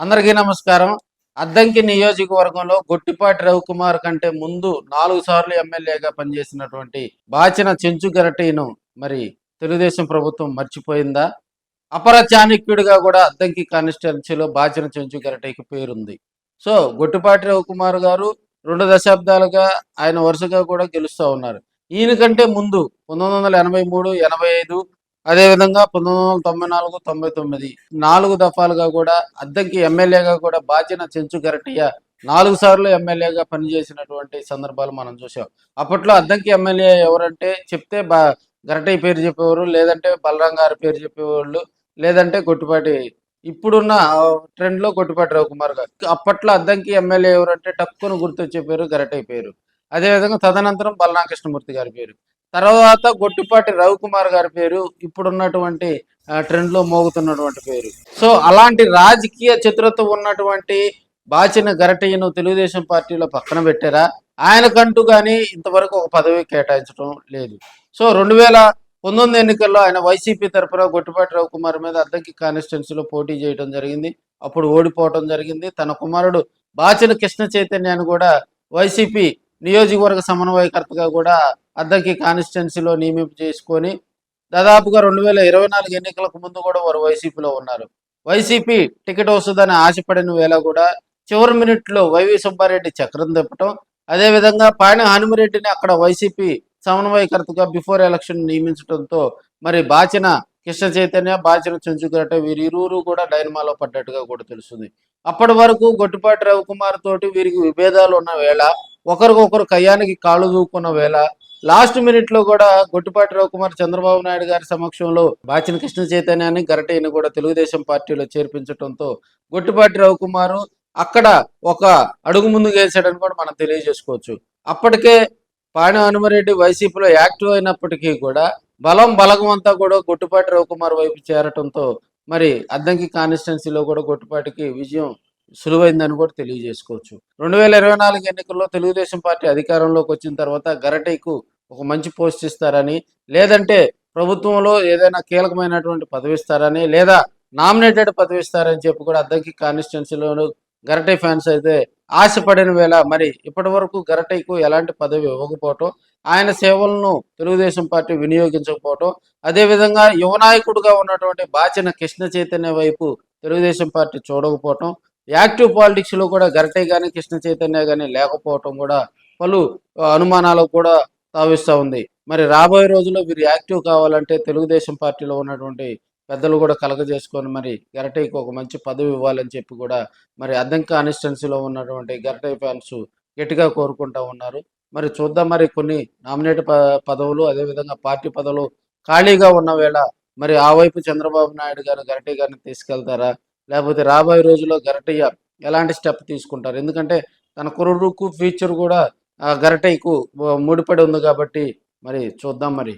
అందరికీ నమస్కారం. అద్దంకి నియోజకవర్గంలో గొట్టిపాటి రవికుమార్ కంటే ముందు 4 సార్లు ఎమ్మెల్యేగా పనిచేసినటువంటి బాచిన చెంచు గరటీను మరి తెలుగుదేశం ప్రభుత్వం మర్చిపోయిందా? అపర చాణక్యుడిగా కూడా అద్దంకి కాన్స్టిట్యున్సీలో బాచిన చెంచు గరటీకి పేరుంది. సో గొట్టిపాటి రవికుమార్ గారు 2 దశాబ్దాలుగా ఆయన వరుసగా కూడా గెలుస్తూ ఉన్నారు. ఈయన కంటే ముందు 1983, 85 అదేవిధంగా 1994, 99 4 దఫాలుగా కూడా అద్దంకి ఎమ్మెల్యేగా కూడా బాచిన చెంచు గరటియ 4 సార్లు ఎమ్మెల్యేగా పనిచేసినటువంటి సందర్భాలు మనం చూసాం. అప్పట్లో అద్దంకి ఎమ్మెల్యే ఎవరంటే చెప్తే గరటయ్య పేరు చెప్పేవారు, లేదంటే బలరాం గారి పేరు చెప్పేవాళ్ళు, లేదంటే గొట్టిపాటి ఇప్పుడున్న ట్రెండ్లో గొట్టిపాటి రవికుమార్ గారు. అప్పట్లో అద్దంకి ఎమ్మెల్యే ఎవరంటే టక్కును గుర్తొచ్చే పేరు గరటయ్య పేరు. అదేవిధంగా తదనంతరం బలరాం కృష్ణమూర్తి గారి పేరు, తర్వాత గొట్టిపాటి రవికుమార్ గారి పేరు ఇప్పుడున్నటువంటి ట్రెండ్లో మోగుతున్నటువంటి పేరు. సో అలాంటి రాజకీయ చతురత ఉన్నటువంటి బాచిన గరటయ్యను తెలుగుదేశం పార్టీలో పక్కన పెట్టారా? ఆయనకంటూ కానీ ఇంతవరకు ఒక పదవి కేటాయించడం లేదు. సో 2019 ఎన్నికల్లో ఆయన వైసీపీ తరఫున గొట్టిపాటి రవికుమార్ మీద అద్దంకి కాన్స్టిట్యున్సీలో పోటీ చేయడం జరిగింది. అప్పుడు ఓడిపోవడం జరిగింది. తన కుమారుడు బాచిన కృష్ణ చైతన్యాన్ని కూడా వైసీపీ నియోజకవర్గ సమన్వయకర్తగా కూడా అద్దంకి కాన్స్టిట్యున్సీలో నియమింపు చేసుకొని దాదాపుగా 2024 ఎన్నికలకు ముందు కూడా వారు వైసీపీలో ఉన్నారు. వైసీపీ టికెట్ వస్తుందని ఆశపడిన వేళ కూడా చివరి మినిట్లో వైవి సుబ్బారెడ్డి చక్రం తిప్పటం, అదేవిధంగా పాయన హనుమరెడ్డిని అక్కడ వైసీపీ సమన్వయకర్తగా బిఫోర్ ఎలక్షన్ నియమించడంతో మరి బాచిన కృష్ణ చైతన్య, బాచిన చెంచుగరట వీరిరువురు కూడా డైనమాలో పడ్డట్టుగా కూడా తెలుస్తుంది. అప్పటి వరకు గొట్టిపాటి రవికుమార్ తోటి వీరికి విభేదాలు ఉన్న వేళ, ఒకరికొకరు కయ్యానికి కాళ్ళు దూకున్న వేళ, లాస్ట్ మినిట్ లో కూడా గొట్టిపాటి రవికుమార్ చంద్రబాబు నాయుడు గారి సమక్షంలో బాచిన కృష్ణ చైతన్యాన్ని గరటయ్యని కూడా తెలుగుదేశం పార్టీలో చేర్పించడంతో గొట్టిపాటి రవికుమారు అక్కడ ఒక అడుగు ముందుకు వేసాడని కూడా మనం తెలియజేసుకోవచ్చు. అప్పటికే పాణి హనుమరెడ్డి వైసీపీలో యాక్టివ్ అయినప్పటికీ కూడా బలగం అంతా కూడా గొట్టిపాటి రవికుమార్ వైపు చేరటంతో మరి అద్దంకి కాన్స్టిట్యున్సీలో కూడా గొట్టిపాటికి విజయం సులువైందని కూడా తెలియజేసుకోవచ్చు. 2024 ఎన్నికల్లో తెలుగుదేశం పార్టీ అధికారంలోకి వచ్చిన తర్వాత గరటయ్యకు ఒక మంచి పోస్ట్ ఇస్తారని, లేదంటే ప్రభుత్వంలో ఏదైనా కీలకమైనటువంటి పదవి ఇస్తారని, లేదా నామినేటెడ్ పదవి ఇస్తారని చెప్పి కూడా అద్దంకి కాన్స్టిట్యున్సీలో గరటయ్య ఫ్యాన్స్ అయితే ఆశపడిన వేళ మరి ఇప్పటి వరకు గరటయ్యకు ఎలాంటి పదవి ఇవ్వకపోవటం, ఆయన సేవలను తెలుగుదేశం పార్టీ వినియోగించకపోవటం, అదేవిధంగా యువనాయకుడుగా ఉన్నటువంటి బాచిన కృష్ణ చైతన్య వైపు తెలుగుదేశం పార్టీ చూడకపోవటం, యాక్టివ్ పాలిటిక్స్లో కూడా గరటయ్య కానీ కృష్ణ చైతన్య కానీ లేకపోవటం కూడా పలు అనుమానాలకు కూడా తావిస్తూ ఉంది. మరి రాబోయే రోజుల్లో వీరు యాక్టివ్ కావాలంటే తెలుగుదేశం పార్టీలో ఉన్నటువంటి పెద్దలు కూడా కలగజేసుకొని మరి గరటయ్యకు ఒక మంచి పదవి ఇవ్వాలని చెప్పి కూడా మరి అద్దంకి కాన్స్టిట్యున్సీలో ఉన్నటువంటి గరటయ్య ఫ్యాన్స్ గట్టిగా కోరుకుంటా ఉన్నారు. మరి చూద్దాం, మరి కొన్ని నామినేట్ పదవులు అదేవిధంగా పార్టీ పదవులు ఖాళీగా ఉన్న వేళ మరి ఆ వైపు చంద్రబాబు నాయుడు గారు గరటయ్య గారిని తీసుకెళ్తారా, లేకపోతే రాబోయే రోజుల్లో గరటయ్య ఎలాంటి స్టెప్ తీసుకుంటారు? ఎందుకంటే తన కురుడుకు ఫ్యూచర్ కూడా గరటయ్యకు ముడిపడి ఉంది కాబట్టి మరి చూద్దాం మరి.